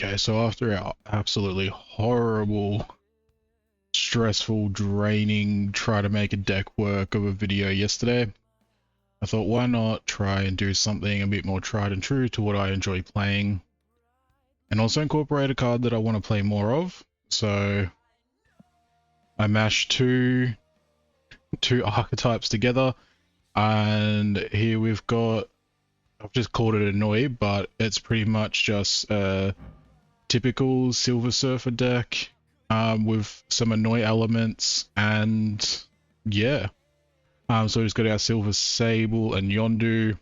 Okay, so after our absolutely horrible, stressful, draining, try to make a deck work of a video yesterday, I thought why not try and do something a bit more tried and true to what I enjoy playing, and also incorporate a card that I want to play more of. So I mashed two archetypes together, and here we've got, I've just called it Annoy, but it's pretty much just a typical Silver Surfer deck with some Annoy elements, and yeah. So we just got our Silver Sable and Yondu.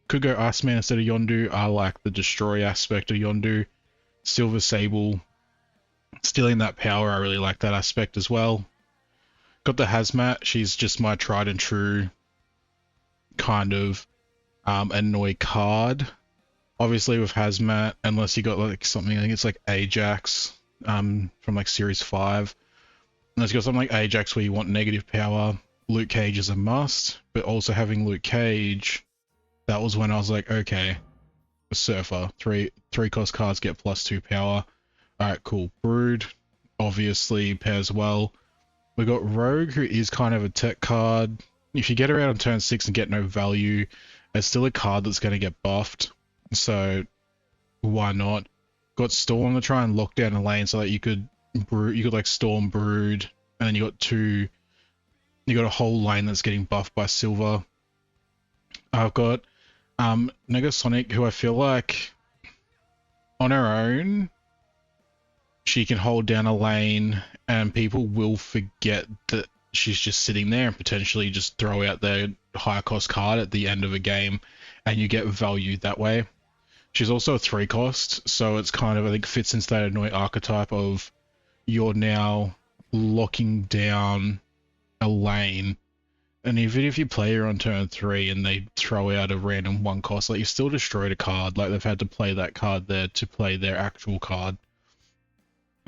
Could go Iceman instead of Yondu. I like the destroy aspect of Yondu. Silver Sable, stealing that power, I really like that aspect as well. Got the Hazmat, she's just my tried and true kind of Annoy card. Obviously with Hazmat, unless you got like something, I think it's like Ajax from like Series 5. Unless you got something like Ajax where you want negative power, Luke Cage is a must, but also having Luke Cage, that was when I was like, okay, a Surfer, three cost cards get +2 power. Alright, cool. Brood, obviously pairs well. We got Rogue, who is kind of a tech card. If you get around on turn 6 and get no value, it's still a card that's going to get buffed, so why not? Got Storm to try and lock down a lane so that you could like Storm Brood, and then you got a whole lane that's getting buffed by Silver. I've got Negasonic, who I feel like on her own she can hold down a lane and people will forget that she's just sitting there and potentially just throw out their high cost card at the end of a game and you get value that way. She's also a 3 cost, so it's kind of, I think, fits into that Annoy archetype of you're now locking down a lane, and even if you play her on turn 3 and they throw out a random 1 cost, like, you still destroyed a card, like they've had to play that card there to play their actual card.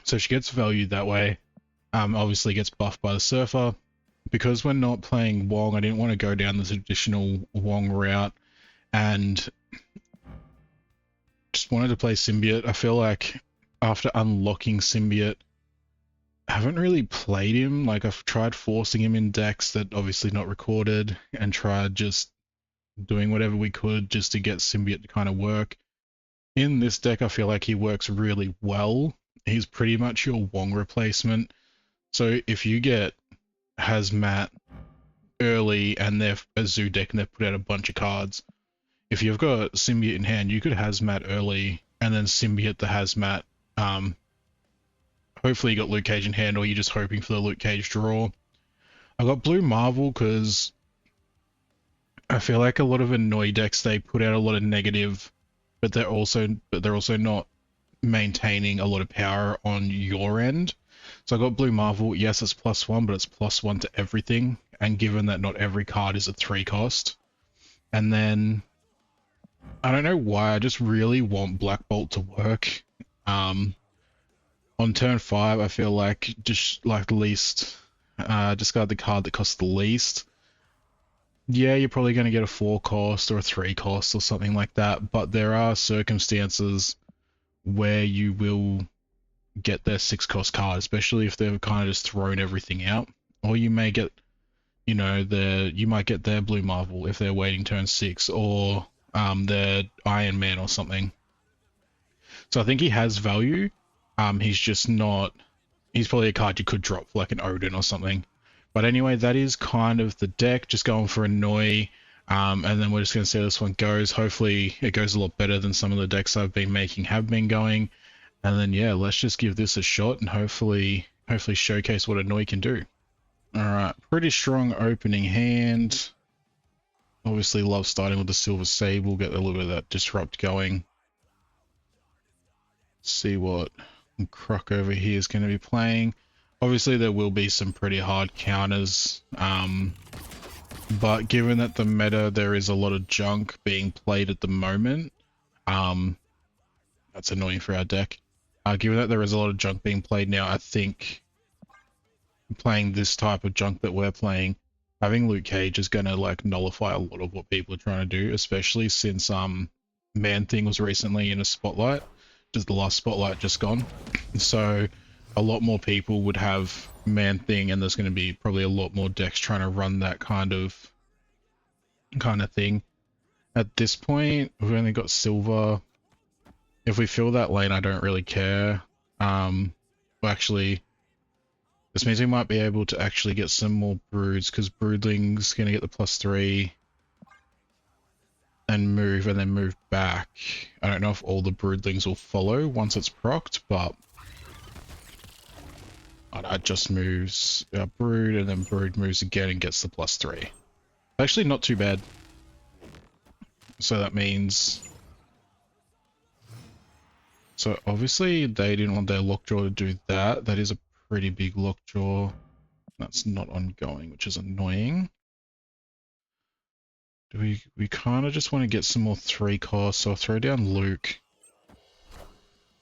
So she gets valued that way. Obviously gets buffed by the Surfer. Because we're not playing Wong, I didn't want to go down this additional Wong route, and just wanted to play Symbiote. I feel like after unlocking Symbiote, I haven't really played him. Like, I've tried forcing him in decks that obviously not recorded, and tried just doing whatever we could just to get Symbiote to kind of work. In this deck, I feel like he works really well. He's pretty much your Wong replacement. So if you get Hazmat early and they're a zoo deck and they've put out a bunch of cards, if you've got Symbiote in hand, you could Hazmat early and then Symbiote the Hazmat. Hopefully you got Luke Cage in hand, or you're just hoping for the Luke Cage draw. I got Blue Marvel because I feel like a lot of Annoy decks, they put out a lot of negative, but they're also not maintaining a lot of power on your end. So I got Blue Marvel. Yes, it's +1, but it's +1 to everything. And given that not every card is a 3 cost, and then I don't know why, I just really want Black Bolt to work. On turn 5, I feel like just like least discard the card that costs the least. Yeah, you're probably going to get a 4 cost or a 3 cost or something like that, but there are circumstances where you will get their 6 cost card, especially if they've kind of just thrown everything out. Or you may get, you know, you might get their Blue Marvel if they're waiting turn 6, or their Iron Man or something. So I think he has value. He's just not, he's probably a card you could drop for like an Odin or something. But anyway, that is kind of the deck, just going for Annoy. And then we're just going to see how this one goes. Hopefully it goes a lot better than some of the decks I've been making have been going. And then yeah, let's just give this a shot and hopefully showcase what Annoy can do. Alright, pretty strong opening hand. Obviously love starting with the Silver Sable, get a little bit of that disrupt going. See what Croc over here is going to be playing. Obviously there will be some pretty hard counters, but given that the meta, there is a lot of junk being played at the moment, that's annoying for our deck. Given that there is a lot of junk being played now, I think playing this type of junk that we're playing, having Luke Cage is going to like nullify a lot of what people are trying to do, especially since Man Thing was recently in a spotlight. just the last spotlight just gone. So a lot more people would have Man Thing, and there's going to be probably a lot more decks trying to run that kind of thing. At this point, we've only got silver. If we fill that lane, I don't really care. Well, actually, this means we might be able to actually get some more broods, because broodling's going to get the +3 and then move back. I don't know if all the broodlings will follow once it's procced, but it just moves brood, and then brood moves again and gets the +3. Actually not too bad. So that means... So obviously they didn't want their lockjaw to do that. That is a pretty big lockjaw. That's not ongoing, which is annoying. We kind of just want to get some more 3 costs, so I'll throw down Luke.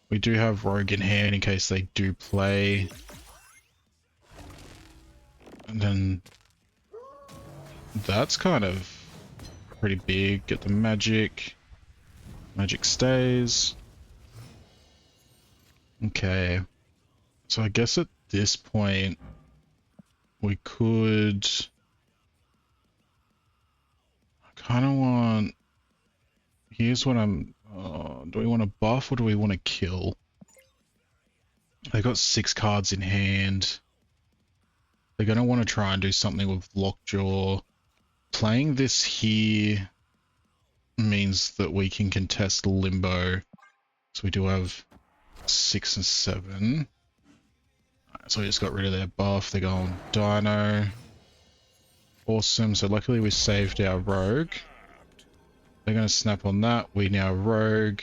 We do have Rogue in hand in case they do play. And then that's kind of pretty big. Get the magic. Magic stays. Okay. So I guess at this point we could... I kind of want... Here's what I'm... do we want to buff or do we want to kill? They got 6 cards in hand. They're going to want to try and do something with Lockjaw. Playing this here means that we can contest Limbo. So we do have 6 and 7. So we just got rid of their buff. They're going Dino. Awesome. So luckily we saved our Rogue. They're going to snap on that. We now Rogue.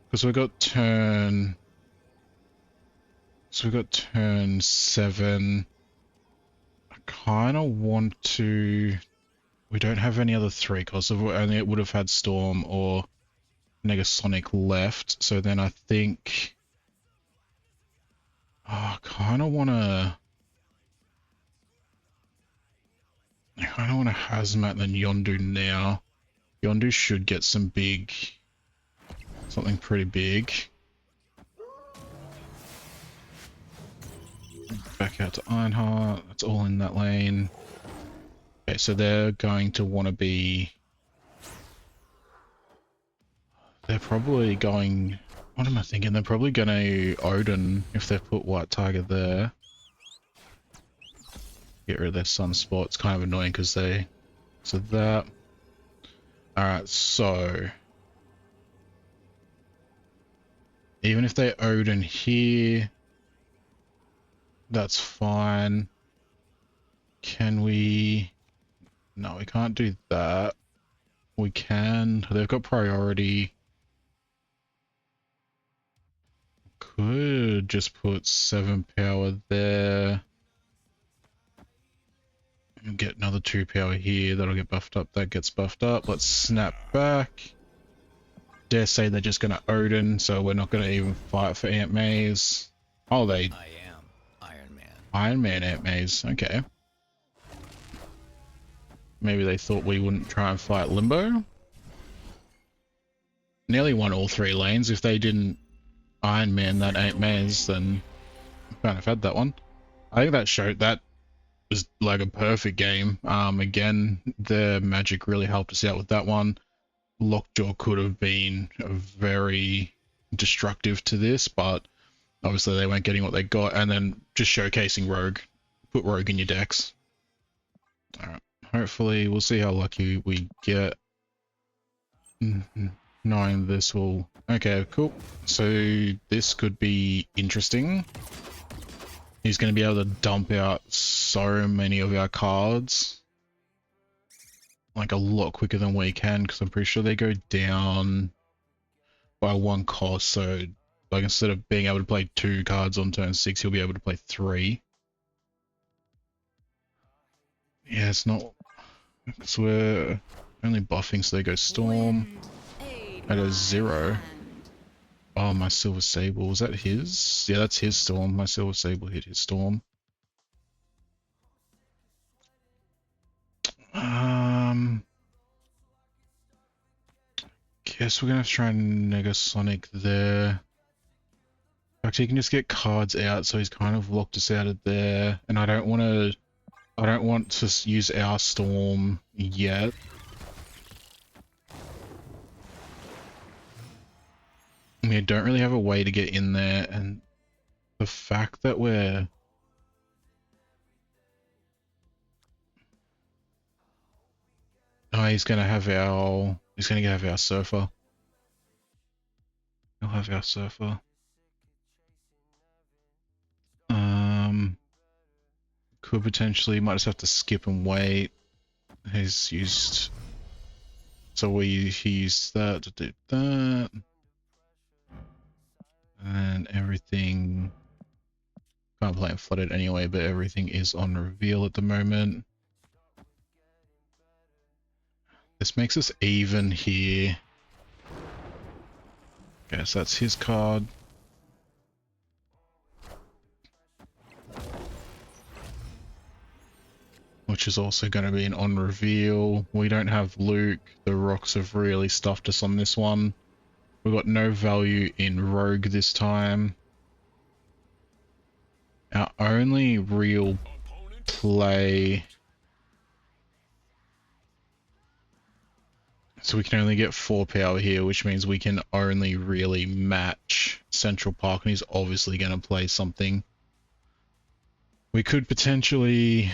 Because we got turn... So we got turn 7. I kind of want to... We don't have any other 3 because only it would have had Storm or Negasonic left. So then I think... I kind of want to Hazmat than Yondu now. Yondu should get some big... Something pretty big. Back out to Ironheart. That's all in that lane. Okay, so they're going to want to be... They're probably going... What am I thinking? They're probably going to Odin if they put White Tiger there. Get rid of their Sunspot. It's kind of annoying because they... So that... Alright, so... Even if they Odin here... That's fine. Can we... No, we can't do that. We can... They've got priority. Could just put 7 power there. And get another 2 power here. That'll get buffed up. That gets buffed up. Let's snap back. Dare say they're just going to Odin, so we're not going to even fight for Aunt May's. Oh, they... I am Iron Man. Iron Man Aunt May's. Okay. Maybe they thought we wouldn't try and fight Limbo. Nearly won all 3 lanes. If they didn't Iron Man that Aunt May's, then we kind of had that one. I think that showed that was like a perfect game. Again, the magic really helped us out with that one. Lockjaw could have been very destructive to this, but obviously they weren't getting what they got, and then just showcasing Rogue. Put Rogue in your decks. Alright, hopefully we'll see how lucky we get. Knowing this will... Okay, cool. So this could be interesting. He's going to be able to dump out so many of our cards. Like a lot quicker than we can, because I'm pretty sure they go down by 1 cost. So like instead of being able to play 2 cards on turn 6, he'll be able to play 3. Yeah, it's not... Because we're only buffing so they go Storm. At a 0. Oh, my Silver Sable. Was that his? Yeah, that's his Storm. My Silver Sable hit his Storm. Guess we're gonna have to try and Negasonic there. Actually, he can just get cards out, so he's kind of locked us out of there. And I don't want to use our storm yet. We don't really have a way to get in there, and the fact that we're... Oh, he's gonna have our surfer. He'll have our surfer. Could potentially, might just have to skip and wait. He's used... So he used that to do that. And everything... Can't play it flooded anyway, but everything is on reveal at the moment. This makes us even here. Guess that's his card. Which is also going to be an on reveal. We don't have Luke. The rocks have really stuffed us on this one. We've got no value in Rogue this time. Our only real play... So we can only get 4 power here, which means we can only really match Central Park, and he's obviously going to play something. We could potentially,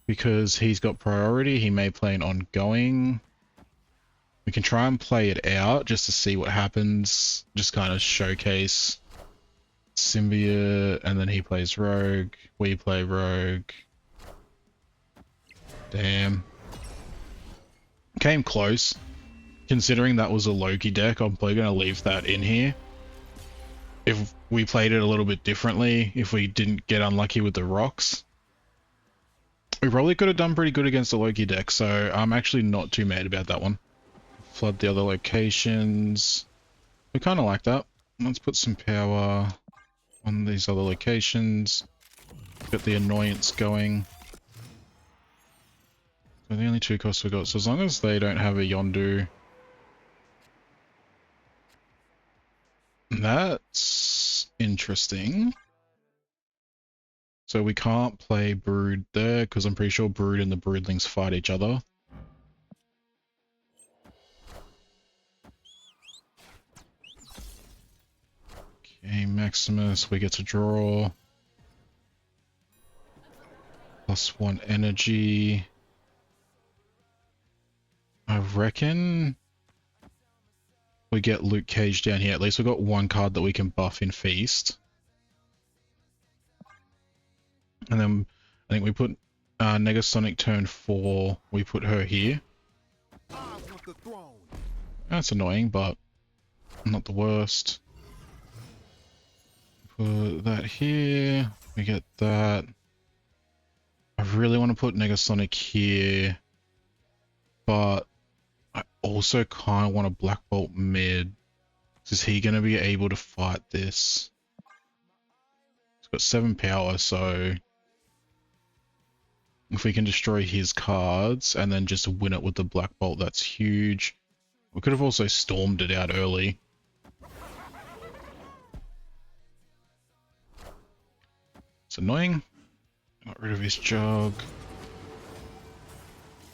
because he's got priority, he may play an ongoing. We can try and play it out just to see what happens, just kind of showcase Symbiote, and then he plays Rogue, we play Rogue. Damn. Came close. Considering that was a Loki deck, I'm probably going to leave that in here. If we played it a little bit differently, if we didn't get unlucky with the rocks, we probably could have done pretty good against the Loki deck, so I'm actually not too mad about that one. Flood the other locations. We kind of like that. Let's put some power on these other locations. Get the annoyance going. So the only 2 costs we got, so as long as they don't have a Yondu... That's interesting. So we can't play Brood there, because I'm pretty sure Brood and the Broodlings fight each other. Okay, Maximus, we get to draw. +1 energy. I reckon... we get Luke Cage down here. At least we've got 1 card that we can buff in Feast. And then I think we put Negasonic turn 4. We put her here. That's annoying, but not the worst. Put that here. We get that. I really want to put Negasonic here, but I also kind of want a Black Bolt mid. Is he going to be able to fight this? He's got 7 power, so if we can destroy his cards and then just win it with the Black Bolt, that's huge. We could have also stormed it out early. It's annoying. Got rid of his jug.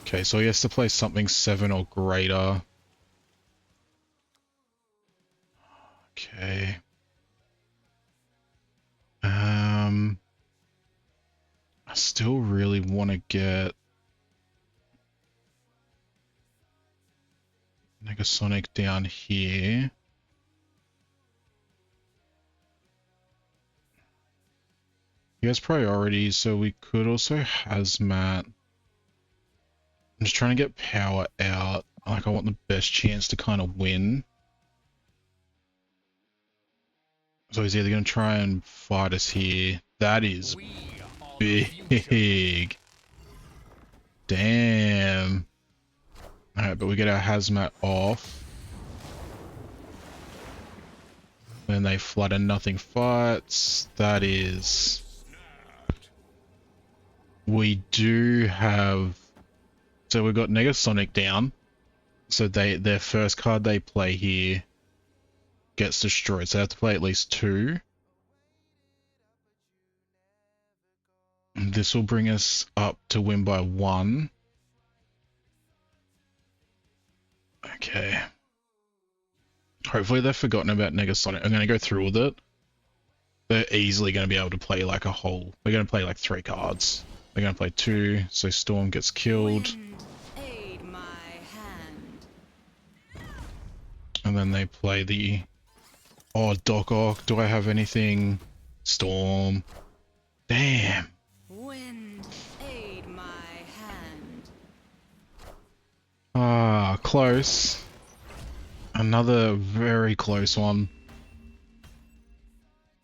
Okay, so he has to play something 7 or greater. Okay. I still really want to get Negasonic down here. He has priorities, so we could also Hazmat. I'm just trying to get power out. Like, I want the best chance to kind of win. So he's either going to try and fight us here. That is big. Damn. Alright, but we get our Hazmat off. Then they flood and nothing fights. That is... We do have... So we've got Negasonic down. So their first card they play here gets destroyed. So they have to play at least 2. This will bring us up to win by 1. Okay. Hopefully they've forgotten about Negasonic. I'm going to go through with it. They're easily going to be able to play like a whole... They're going to play like 3 cards. They're going to play 2, so Storm gets killed. Wind, aid my hand. And then they play the... Oh, Doc Ock. Do I have anything? Storm. Damn. Wind, aid my hand. Ah, close. Another very close one.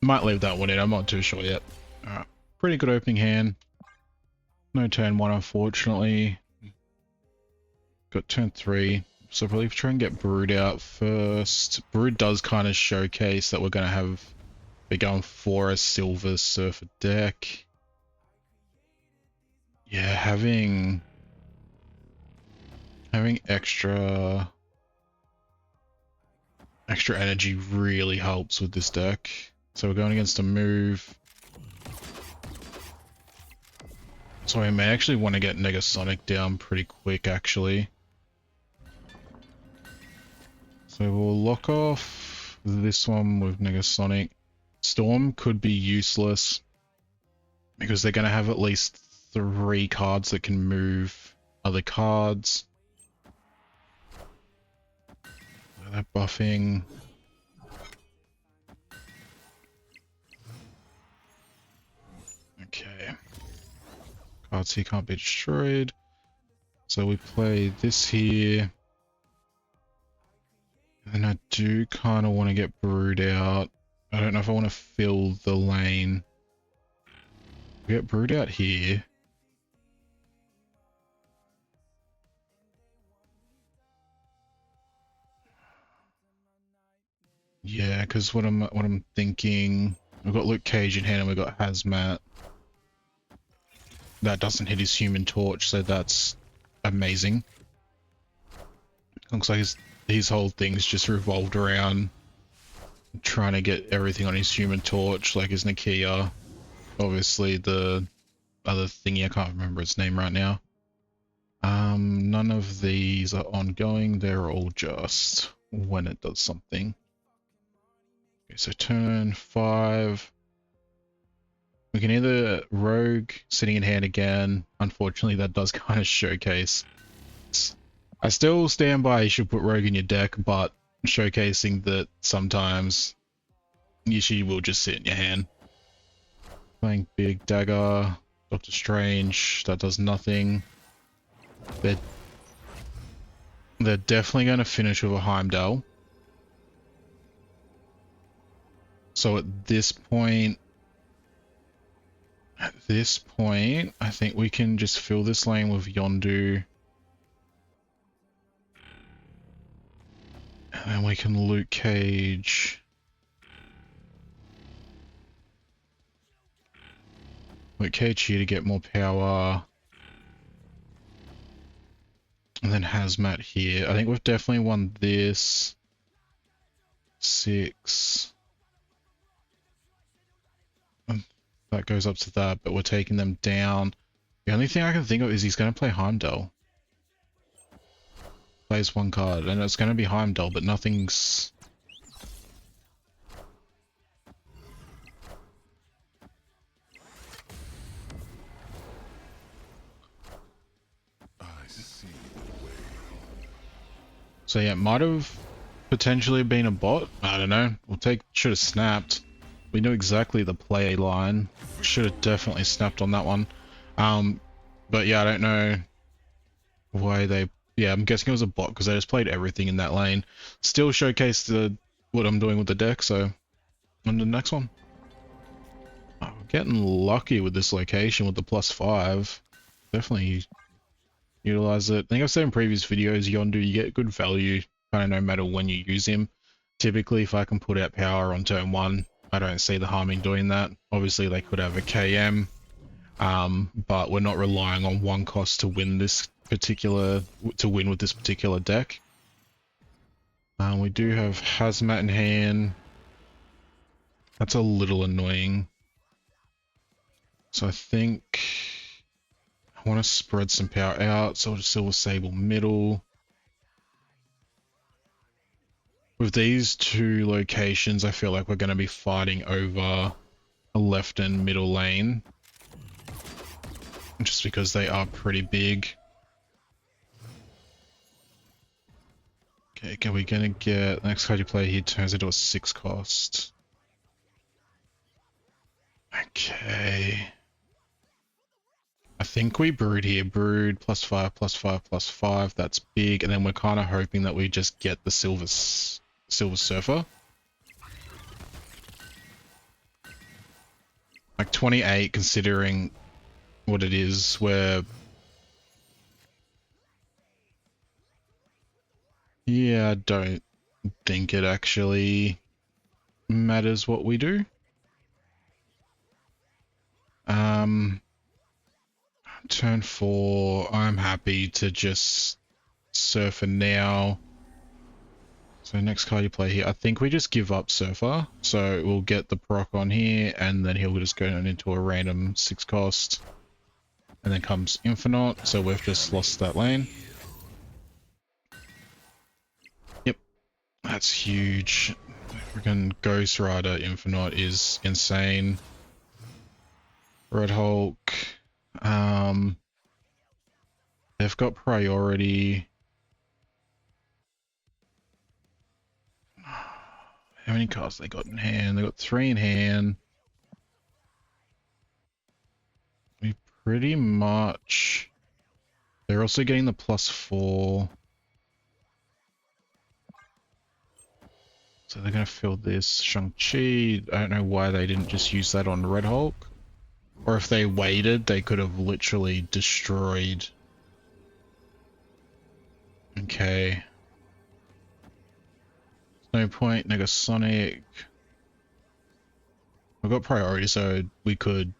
Might leave that one in, I'm not too sure yet. Alright, pretty good opening hand. No turn 1 unfortunately. Got turn 3, so probably try and get Brood out first. Brood does kind of showcase that we're going to have... We're going for a Silver Surfer deck. Yeah, having extra energy really helps with this deck. So we're going against a move. So I may actually want to get Negasonic down pretty quick actually. So we'll lock off this one with Negasonic. Storm could be useless because they're going to have at least 3 cards that can move other cards. They're buffing. Okay. Cards here can't be destroyed. So we play this here. And I do kind of want to get Brood out. I don't know if I want to fill the lane. We get Brood out here. Yeah, because what I'm thinking, we've got Luke Cage in hand and we've got Hazmat. That doesn't hit his Human Torch, so that's amazing. Looks like his whole thing's just revolved around trying to get everything on his Human Torch, like his Nakia. Obviously the other thingy, I can't remember its name right now. None of these are ongoing, they're all just when it does something. Okay, so turn 5. We can either Rogue sitting in hand again. Unfortunately, that does kind of showcase. I still stand by you should put Rogue in your deck, but showcasing that sometimes she will just sit in your hand. Playing Big Dagger, Doctor Strange, that does nothing. They're definitely going to finish with a Heimdall. So at this point, I think we can just fill this lane with Yondu. And then we can Luke Cage. Luke Cage here to get more power. And then Hazmat here. I think we've definitely won this. 6. That goes up to that, but we're taking them down. The only thing I can think of is he's going to play Heimdall. Plays 1 card, and it's going to be Heimdall, but nothing's... I see the way. So yeah, it might have potentially been a bot. I don't know. Should have snapped. We knew exactly the play line. Should have definitely snapped on that one. But yeah, I don't know why they... Yeah, I'm guessing it was a bot because they just played everything in that lane. Still showcased what I'm doing with the deck, so on to the next one. Oh, we're getting lucky with this location with the +5. Definitely utilize it. I think I've said in previous videos, Yondu, you get good value kind of no matter when you use him. Typically, if I can put out power on turn 1, I don't see the harm in doing that. Obviously, they could have a KM, but we're not relying on 1 cost to win with this particular deck. We do have Hazmat in hand. That's a little annoying. So I think I want to spread some power out, so I'll just Silver Sable middle. With these two locations, I feel like we're going to be fighting over a left and middle lane. Just because they are pretty big. Okay, are we going to get... The next card you play here turns into a 6 cost. Okay. I think we brood here. Brood +5, +5, +5. That's big. And then we're kind of hoping that we just get the Silver Surfer. Like 28, considering what it is, where... Yeah, I don't think it actually matters what we do. Turn 4, I'm happy to just Surfer now. So next card you play here, I think we just give up Surfer. So we'll get the proc on here, and then he'll just go into a random 6 cost. And then comes Infinite, so we've just lost that lane. Yep, that's huge. Freaking Ghost Rider Infinite is insane. Red Hulk. They've got priority. How many cards they got in hand? They got 3 in hand. We pretty much... They're also getting the +4. So they're gonna fill this. Shang-Chi, I don't know why they didn't just use that on Red Hulk. Or if they waited, they could have literally destroyed. Okay. No point, Negasonic. We've got priority, so we could,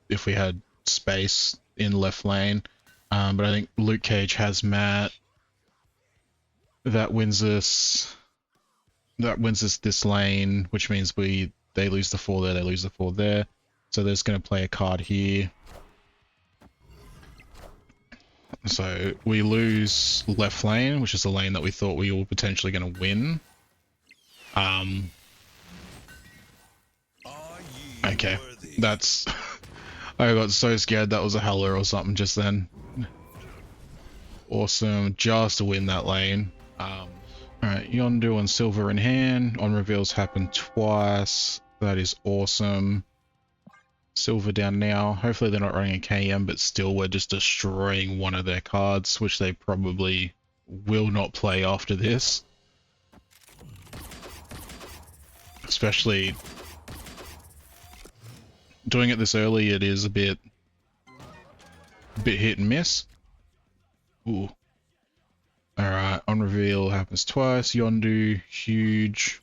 if we had space in left lane. But I think Luke Cage has Matt. That wins us. That wins us this lane, which means they lose the 4 there, they lose the 4 there. So they're just going to play a card here. So we lose left lane, which is the lane that we thought we were potentially going to win. Okay, that's... I got so scared that was a Heller or something just then. Awesome, just to win that lane. Alright, Yondu and Silver in hand. On reveals happen twice. That is awesome. Silver down now. Hopefully they're not running a KM, but still we're just destroying one of their cards, which they probably will not play after this. Especially doing it this early, it is a bit hit and miss. Ooh. Alright, on reveal happens twice. Yondu, huge.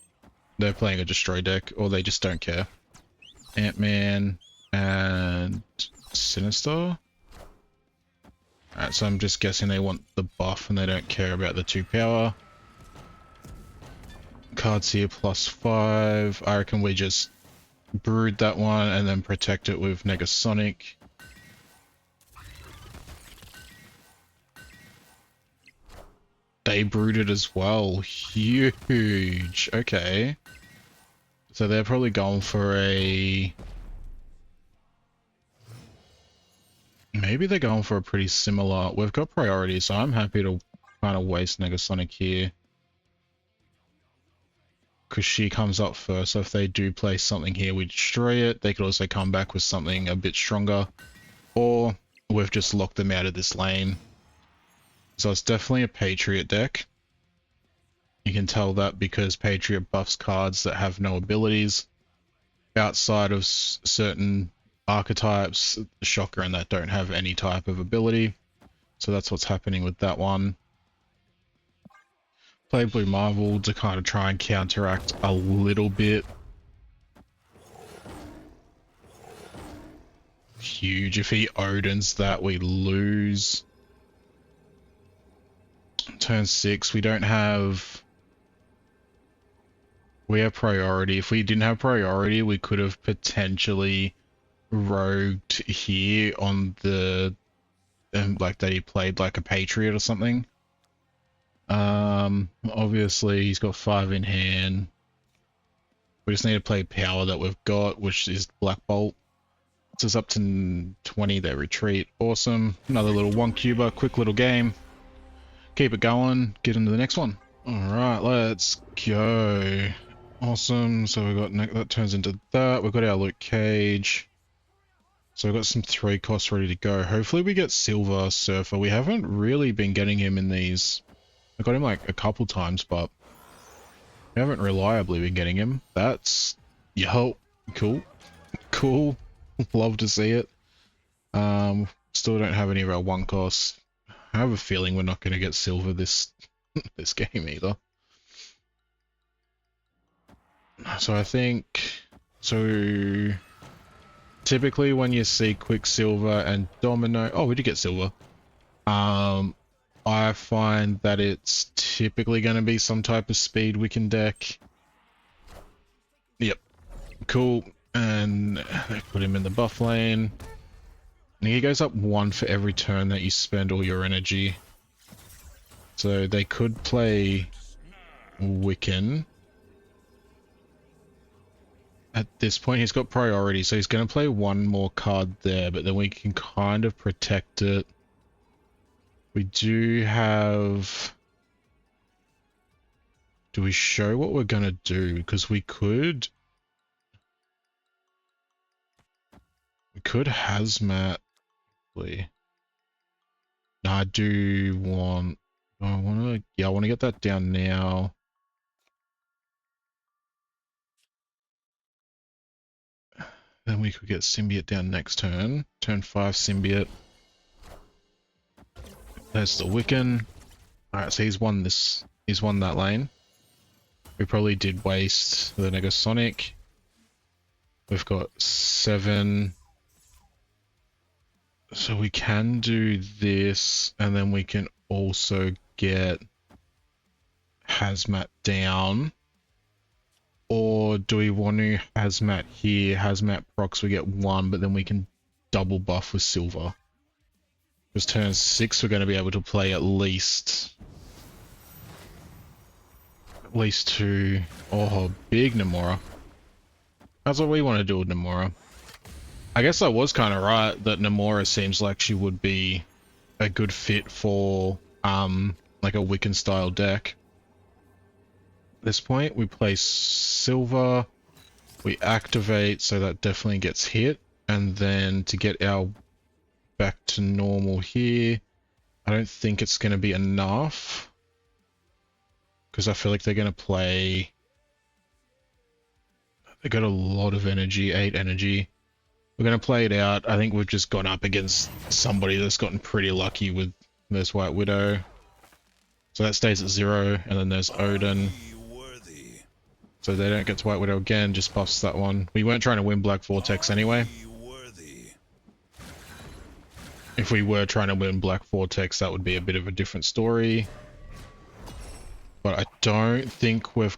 They're playing a destroy deck, or they just don't care. Ant-Man and Sinister. Alright, so I'm just guessing they want the buff and they don't care about the 2 power. Cards here +5. I reckon we just brood that one and then protect it with Negasonic. They brooded as well. Huge. Okay. So they're probably going for a... Maybe they're going for a pretty similar... We've got priority, so I'm happy to kind of waste Negasonic here. Because she comes up first, so if they do play something here, we destroy it. They could also come back with something a bit stronger. Or we've just locked them out of this lane. So it's definitely a Patriot deck. You can tell that because Patriot buffs cards that have no abilities. Outside of certain archetypes, Shocker and that don't have any type of ability. So that's what's happening with that one. Play Blue Marvel to kind of try and counteract a little bit. Huge. If he Odins that, we lose. Turn 6, we don't have... We have priority. If we didn't have priority, we could have potentially rogued here on the like that he played like a patriot or something. Obviously he's got 5 in hand. We just need to play power that we've got, which is Black Bolt. So it's up to 20, they retreat. Awesome. Another little 1-cuber, quick little game. Keep it going, get into the next one. Alright, let's go. Awesome, so we got that turns into that. We've got our loot cage. So we've got some 3 costs ready to go. Hopefully we get Silver Surfer. We haven't really been getting him in these. I got him like a couple times, but we haven't reliably been getting him. That's, yo, cool. Cool. Love to see it. Still don't have any of our 1 costs. I have a feeling we're not going to get silver this this game either. So I think, so typically when you see Quicksilver and Domino, oh, we did get silver. I find that it's typically going to be some type of speed Wiccan deck. Yep, cool. And they put him in the buff lane. And he goes up 1 for every turn that you spend all your energy. So they could play Wiccan. At this point he's got priority, so he's going to play 1 more card there, but then we can kind of protect it. We do have... Do we show what we're going to do? Because we could... We could hazmat. No, I do want... I want to... Yeah, I want to get that down now. Then we could get Symbiote down next turn. Turn 5 Symbiote. There's the Wiccan. Alright, so he's won this. He's won that lane. We probably did waste the Negasonic. We've got 7. So we can do this, and then we can also get Hazmat down. Or do we want to Hazmat here? Hazmat procs, we get 1, but then we can double buff with silver. Because turn 6 we're going to be able to play at least 2. Oh, big Namora. That's what we want to do with Namora. I guess I was kind of right that Namora seems like she would be a good fit for like a Wiccan style deck. At this point we play silver, we activate, so that definitely gets hit, and then to get our back to normal here, I don't think it's going to be enough, because I feel like they're going to play, they got a lot of energy, 8 energy. We're going to play it out. I think we've just gone up against somebody that's gotten pretty lucky with this White Widow. So that stays at 0, and then there's Odin. So they don't get to White Widow again, just buffs that one. We weren't trying to win Black Vortex anyway. If we were trying to win Black Vortex, that would be a bit of a different story. But I don't think we've...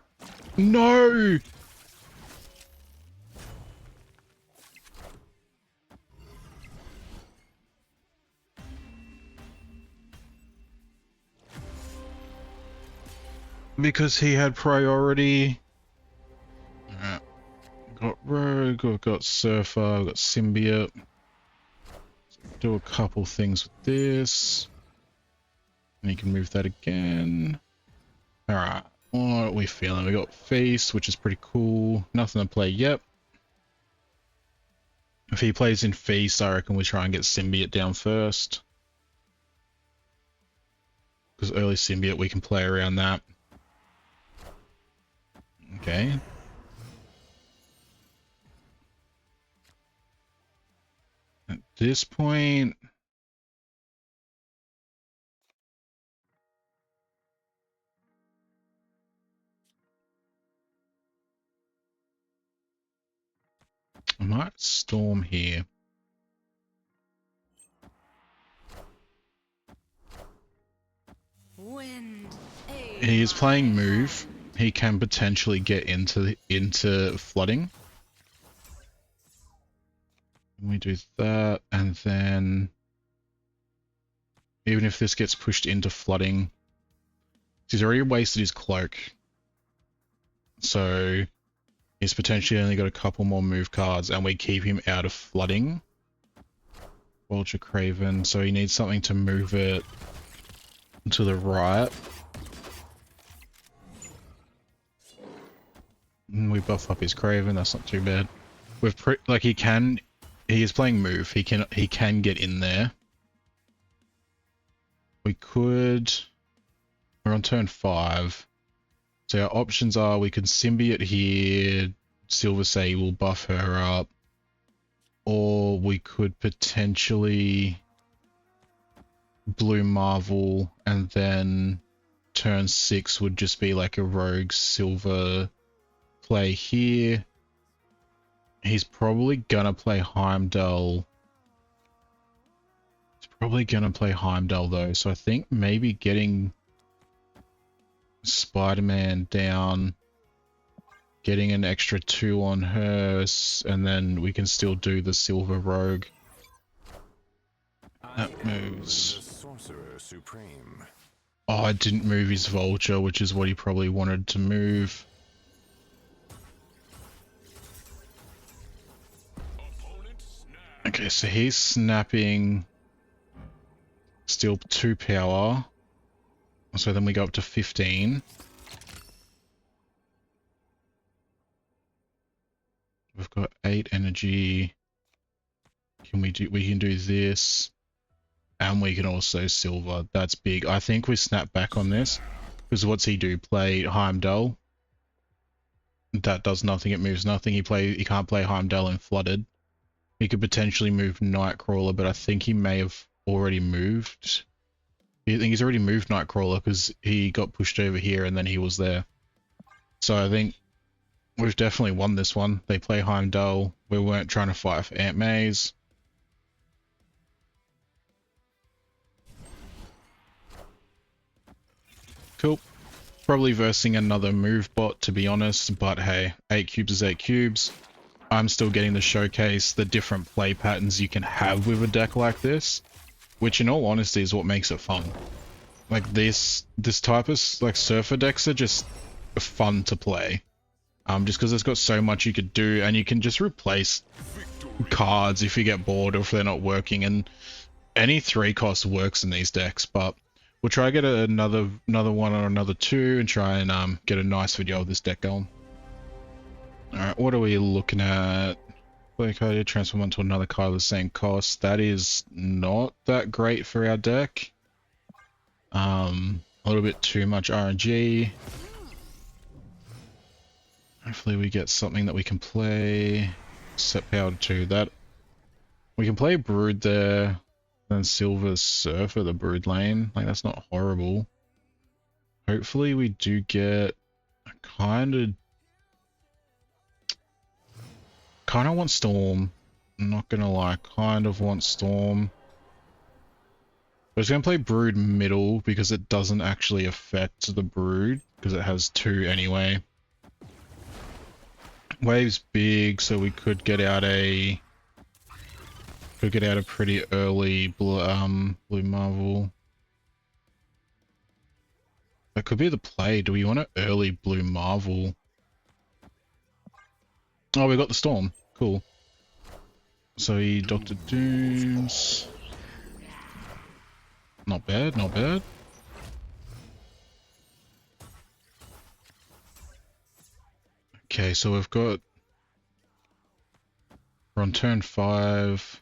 No! Because he had priority. Alright. Got Rogue, we've got Surfer, we've got Symbiote. Do a couple things with this. And you can move that again. Alright. What are we feeling? We got Feast, which is pretty cool. Nothing to play yet. If he plays in Feast, I reckon we try and get Symbiote down first. Because early Symbiote, we can play around that. Okay. At this point... I might storm here. Wind, He is playing move. He can potentially get into flooding. We do that, and then even if this gets pushed into flooding, he's already wasted his cloak. So he's potentially only got a couple more move cards, and we keep him out of flooding. Vulture Craven, so he needs something to move it to the right. And we buff up his Craven, that's not too bad. We've like he is playing move, he can get in there. We could, we're on turn 5. So our options are we can Symbiote here, Silver Say will buff her up, or we could potentially Blue Marvel, and then turn 6 would just be like a rogue Silver play here. He's probably gonna play Heimdall. He's probably gonna play Heimdall though, so I think maybe getting Spider-Man down, getting an extra 2 on her, and then we can still do the Silver Rogue. That moves. The Sorcerer Supreme. Oh, I didn't move his Vulture, which is what he probably wanted to move. Okay, so he's snapping still 2 power. So then we go up to 15. We've got 8 energy. We can do this. And we can also silver. That's big. I think we snap back on this. Because what's he do? Play Heimdall. That does nothing, it moves nothing. He can't play Heimdall and flooded. He could potentially move Nightcrawler, but I think he may have already moved. I think he's already moved Nightcrawler because he got pushed over here and then he was there. So I think we've definitely won this one. They play Heimdall. We weren't trying to fight for Aunt May's. Cool. Probably versing another move bot, to be honest, but hey, 8 cubes is 8 cubes. I'm still getting to showcase the different play patterns you can have with a deck like this, which in all honesty is what makes it fun. Like this type of like surfer decks are just fun to play. Just because it's got so much you could do, and you can just replace cards if you get bored or if they're not working, and any 3 cost works in these decks, but we'll try to get another one or another 2 and try and get a nice video of this deck going. Alright, what are we looking at? Play a card, transform into another card of the same cost. That is not that great for our deck. A little bit too much RNG. Hopefully we get something that we can play. Set power to that. We can play Brood there. Then Silver Surfer the Brood lane. Like, that's not horrible. Hopefully we do get a kind of want Storm. I'm not gonna lie, kind of want Storm. But it's gonna play Brood middle because it doesn't actually affect the Brood because it has 2 anyway. Wave's big, so we could get out a pretty early Blue Marvel. That could be the play. Do we want an early Blue Marvel? Oh, we got the Storm. Cool. So he Dr. Dooms. Not bad, not bad. Okay, so we're on turn 5.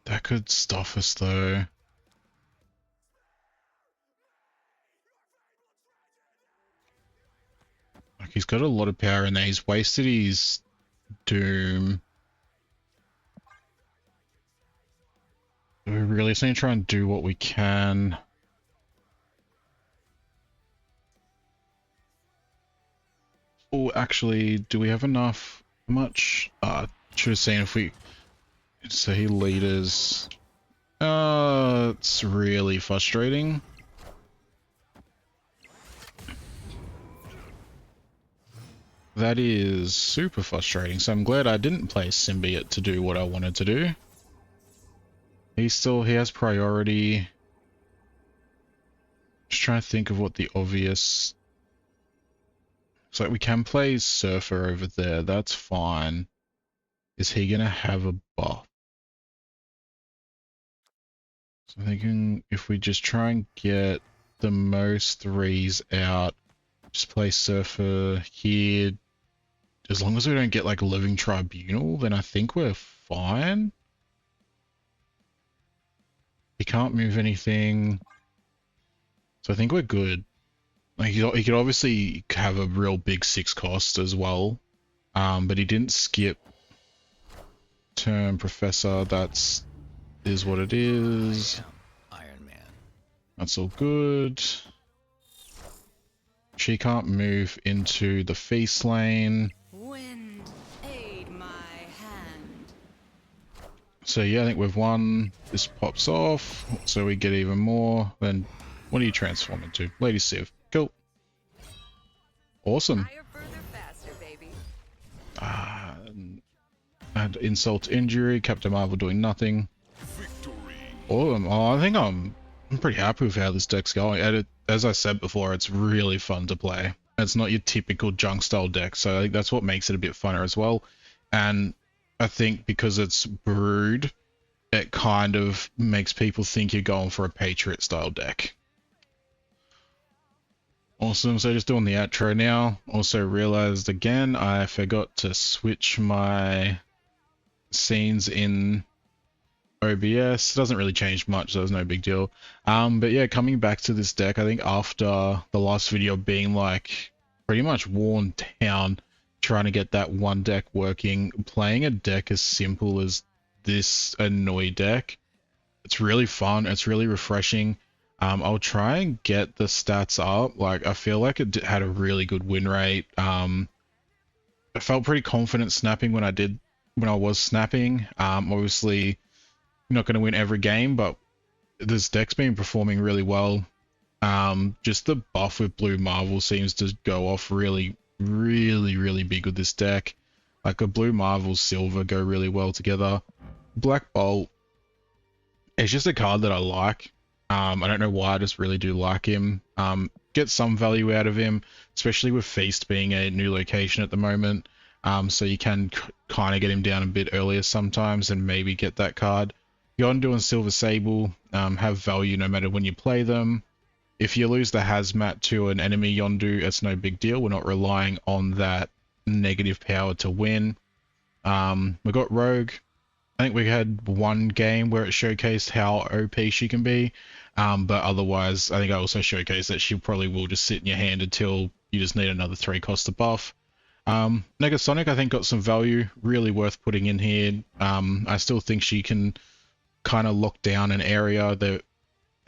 That could stuff us though. Like, he's got a lot of power in there. He's wasted his Doom. We really just need to try and do what we can. Oh, actually, do we have enough? How much? Should have seen if we... So he leaders. It's really frustrating. That is super frustrating. So I'm glad I didn't play Symbiote to do what I wanted to do. He has priority. Just trying to think of what the obvious... So we can play Surfer over there. That's fine. Is he gonna have a buff? So I'm thinking if we just try and get the most threes out, just play Surfer here. As long as we don't get like Living Tribunal, then I think we're fine. He can't move anything. So I think we're good. Like he could obviously have a real big 6 cost as well. But he didn't skip turn Professor. Is what it is. Iron Man. That's all good. She can't move into the feast lane. Wind, aid my hand. So yeah, I think we've won. This pops off, so we get even more. Then what do you transform into? Lady Civ. Cool. Awesome. Higher, further, faster, baby. And insult to injury. Captain Marvel doing nothing. Awesome. Oh, I think I'm pretty happy with how this deck's going. And as I said before, it's really fun to play. It's not your typical junk style deck, so I think that's what makes it a bit funner as well. And I think because it's brewed, it kind of makes people think you're going for a Patriot style deck. Awesome, so just doing the outro now. Also realized again, I forgot to switch my scenes in OBS. It doesn't really change much, so there's no big deal. But yeah, coming back to this deck, I think after the last video being like pretty much worn down, trying to get that one deck working, playing a deck as simple as this Annoy deck, it's really fun, it's really refreshing. I'll try and get the stats up. Like, I feel like it had a really good win rate. I felt pretty confident snapping when I was snapping. Obviously not going to win every game, but this deck's been performing really well. Just the buff with Blue Marvel seems to go off really big with this deck. Like a Blue Marvel Silver go really well together. Black Bolt, it's just a card that I like. I don't know why, I just really do like him. Get some value out of him, especially with Feast being a new location at the moment. So you can kind of get him down a bit earlier sometimes and maybe get that card. Yondu and Silver Sable have value no matter when you play them. If you lose the Hazmat to an enemy Yondu, it's no big deal. We're not relying on that negative power to win. We got Rogue. I think we had one game where it showcased how OP she can be, but otherwise I think I also showcased that she probably will just sit in your hand until you just need another 3 cost to buff. Negasonic I think got some value, really worth putting in here. I still think she can kind of lock down an area that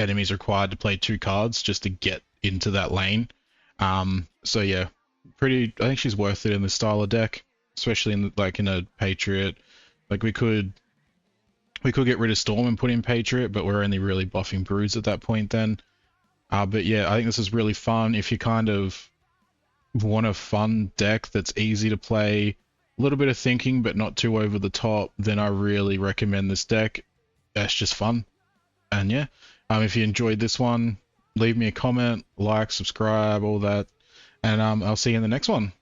enemies required to play 2 cards just to get into that lane. So yeah, I think she's worth it in this style of deck, especially in in a Patriot. Like we could get rid of Storm and put in Patriot, but we're only really buffing Brood at that point then. But yeah, I think this is really fun. If you kind of want a fun deck that's easy to play, a little bit of thinking but not too over the top, then I really recommend this deck. It's just fun. And yeah, if you enjoyed this one, leave me a comment, like, subscribe, all that, and I'll see you in the next one.